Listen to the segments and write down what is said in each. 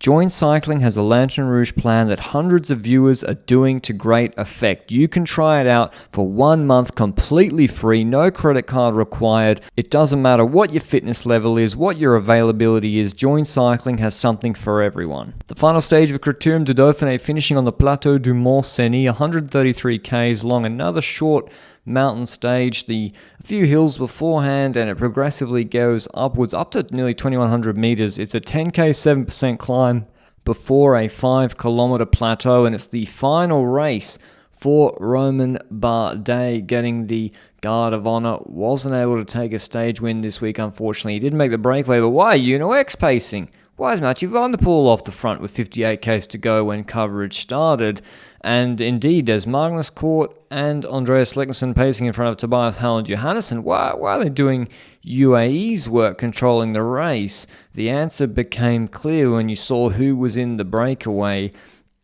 Join Cycling has a Lanterne Rouge plan that hundreds of viewers are doing to great effect. You can try it out for 1 month completely free, no credit card required. It doesn't matter what your fitness level is, what your availability is, Join Cycling has something for everyone. The final stage of Criterium du Dauphiné finishing on the Plateau du Mont-Cenis, 133 km long, another short mountain stage, a few hills beforehand, and it progressively goes upwards up to nearly 2100 meters. It's a 10k 7% climb before a 5 kilometer plateau, and it's the final race for Romain Bardet, getting the Guard of Honor. Wasn't able to take a stage win this week, unfortunately. He didn't make the breakaway, but why Uno-X pacing? Why is Mathieu off the front with 58 k's to go when coverage started? And indeed, as Magnus Cort and Andreas Leknesson pacing in front of Tobias Howland Johannesson, why are they doing UAE's work controlling the race? The answer became clear when you saw who was in the breakaway.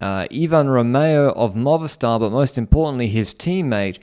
Ivan Romeo of Movistar, but most importantly his teammate,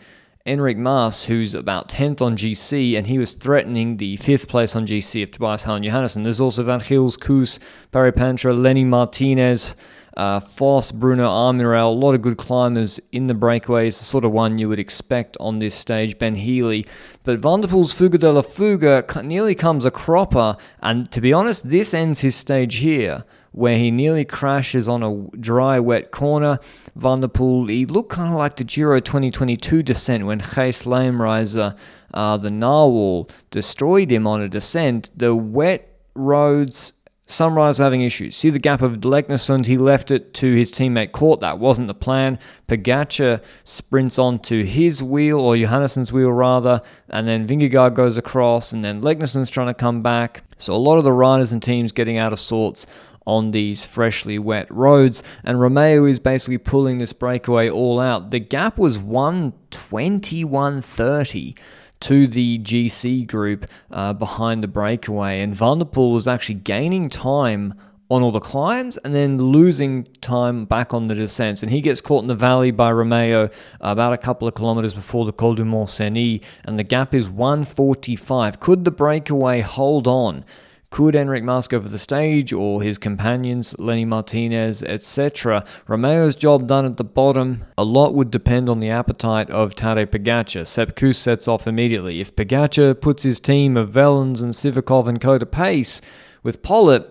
Enric Mas, who's about 10th on GC, and he was threatening the 5th place on GC of Tobias Howland Johannesson. There's also Van Gils, Koos, Barry Pantra, Lenny Martinez, Foss, Bruno Armirel, a lot of good climbers in the breakaways, the sort of one you would expect on this stage, Ben Healy. But Van der Poel's Fuga de la Fuga nearly comes a cropper, and to be honest, this ends his stage here, where he nearly crashes on a dry, wet corner. Van der Poel, he looked kind of like the Giro 2022 descent when Gijs Leemreizer, the narwhal, destroyed him on a descent. The wet roads, Sunrise were having issues. See the gap of Leknesson, he left it to his teammate Cort. That wasn't the plan. Pogačar sprints onto his wheel, or Johannesson's wheel rather, and then Vingegaard goes across, and then Leknesson's trying to come back. So a lot of the riders and teams getting out of sorts on these freshly wet roads, and Romeo is basically pulling this breakaway all out. The gap was 120, 130 to the GC group behind the breakaway, and Van der Poel was actually gaining time on all the climbs and then losing time back on the descents, and he gets caught in the valley by Romeo about a couple of kilometers before the Col du Mont-Cenis, and the gap is 145. Could the breakaway hold on? Could Enric Mas go for the stage, or his companions, Lenny Martinez, etc.? Romeo's job done at the bottom. A lot would depend on the appetite of Tadej Pogačar. Sepp Kuss sets off immediately. If Pogačar puts his team of Wellens and Sivakov and co to pace with Pollitt,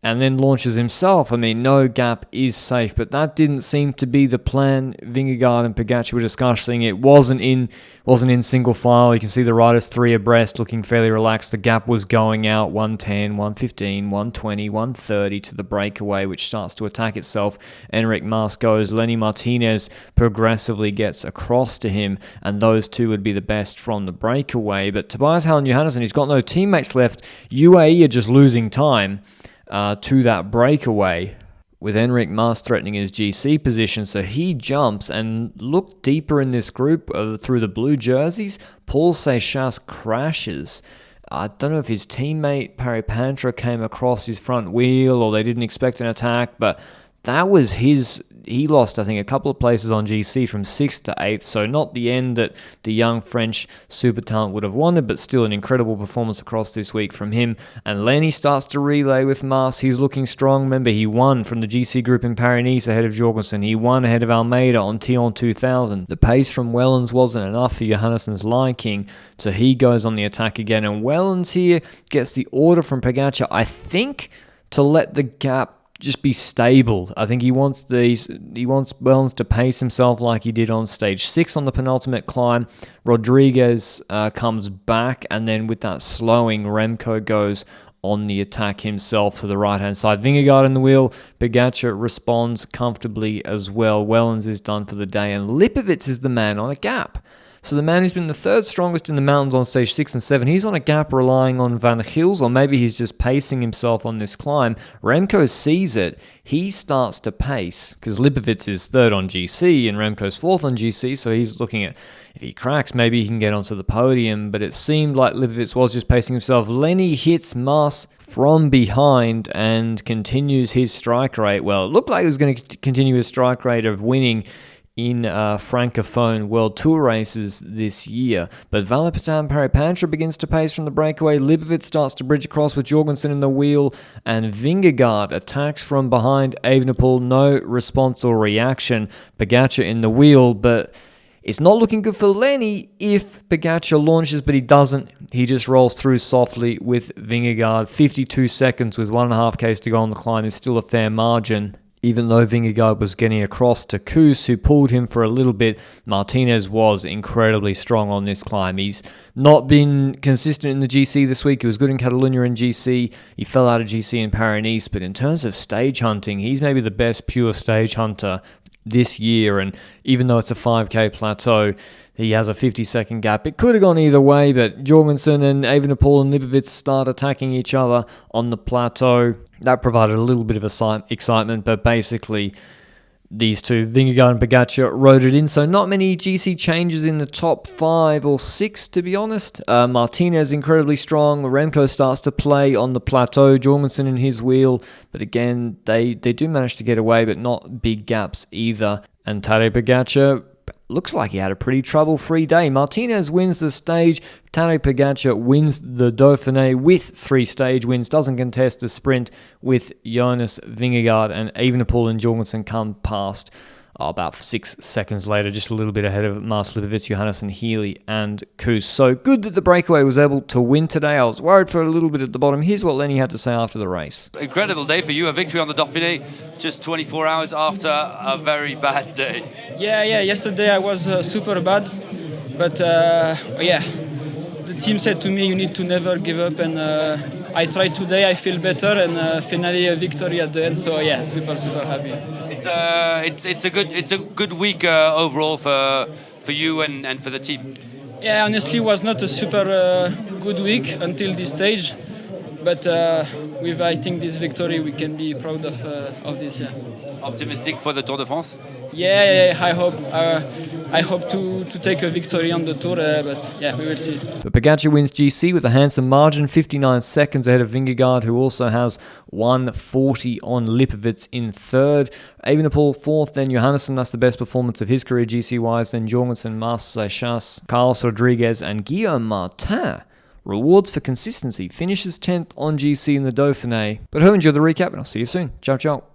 and then launches himself, I mean, no gap is safe, but that didn't seem to be the plan. Vingegaard and Pogačar were discussing it. Wasn't in single file. You can see the riders 3 abreast, looking fairly relaxed. The gap was going out 110, 115, 120, 130 to the breakaway, which starts to attack itself. Enric Mas goes. Lenny Martinez progressively gets across to him, and those two would be the best from the breakaway. But Tobias Howland Johannesson, he's got no teammates left. UAE are just losing time to that breakaway, with Enric Mas threatening his GC position, so he jumps and look deeper in this group through the blue jerseys. Paul Seychelles crashes. I don't know if his teammate Barry Pantra came across his front wheel or they didn't expect an attack, but that was he lost, I think, a couple of places on GC from 6th to 8th, so not the end that the young French super talent would have wanted, but still an incredible performance across this week from him. And Lenny starts to relay with Mas. He's looking strong. Remember, he won from the GC group in Paris-Nice ahead of Jorgensen. He won ahead of Almeida on Tion 2000. The pace from Wellens wasn't enough for Johannesson's liking, so he goes on the attack again. And Wellens here gets the order from Pogačar, I think, to let the gap just be stable. I think he wants Wellens to pace himself like he did on stage 6 on the penultimate climb. Rodriguez comes back, and then with that slowing, Remco goes on the attack himself to the right-hand side. Vingegaard in the wheel. Pogačar responds comfortably as well. Wellens is done for the day, and Lipovic is the man on a gap. So the man who's been the 3rd strongest in the mountains on stage 6 and 7, he's on a gap relying on Van Gils, or maybe he's just pacing himself on this climb. Remco sees it. He starts to pace, because Lipovic is 3rd on GC and Remco's 4th on GC, so he's looking at, if he cracks, maybe he can get onto the podium, but it seemed like Lipovic was just pacing himself. Lenny hits Mas from behind and continues his strike rate. Well, it looked like he was going to continue his strike rate of winning in Francophone World Tour races this year. But Valepitan Parapantra begins to pace from the breakaway. Lipovic starts to bridge across with Jorgensen in the wheel, and Vingegaard attacks from behind Evenepoel. No response or reaction. Pogačar in the wheel, but it's not looking good for Lenny if Pogačar launches, but he doesn't. He just rolls through softly with Vingegaard. 52 seconds with 1.5 Ks to go on the climb is still a fair margin. Even though Vingegaard was getting across to Kuss, who pulled him for a little bit, Martinez was incredibly strong on this climb. He's not been consistent in the GC this week. He was good in Catalonia and GC. He fell out of GC in Paris-Nice, but in terms of stage hunting, he's maybe the best pure stage hunter this year. And even though it's a 5K plateau, he has a 50-second gap. It could have gone either way, but Jorgensen and Evenepoel and Lipovic start attacking each other on the plateau. That provided a little bit of excitement, but basically these two, Vingegaard and Pogačar, rode it in. So not many GC changes in the top 5 or 6, to be honest. Martinez incredibly strong. Remco starts to play on the plateau. Jorgensen in his wheel. But again, they do manage to get away, but not big gaps either. And Tadej Pogačar looks like he had a pretty trouble-free day. Martinez wins the stage. Tadej Pogačar wins the Dauphiné with 3 stage wins. Doesn't contest the sprint with Jonas Vingegaard, and Evenepoel and Jorgensen come past about 6 seconds later, just a little bit ahead of Marcel Lipovic, Johannesson, Healy, and Kuss. So good that the breakaway was able to win today. I was worried for a little bit at the bottom. Here's what Lenny had to say after the race. Incredible day for you, a victory on the Dauphiné just 24 hours after a very bad day. Yeah, yesterday I was super bad, but the team said to me, you need to never give up, and I tried today, I feel better, and finally a victory at the end, so yeah, super happy. It's a good week overall for you and for the team. Yeah, honestly, it was not a super good week until this stage, but with I think this victory we can be proud of this. Yeah. Optimistic for the Tour de France? Yeah, I hope to take a victory on the Tour, but yeah, we will see. But Pogačar wins GC with a handsome margin, 59 seconds ahead of Vingegaard, who also has 1:40 on Lipovic in third. Evenepoel fourth, then Johannesson. That's the best performance of his career GC-wise. Then Jorgensen, Marcel Seychelles, Carlos Rodriguez, and Guillaume Martin. Rewards for consistency. Finishes 10th on GC in the Dauphiné. But who enjoyed the recap, and I'll see you soon. Ciao, ciao.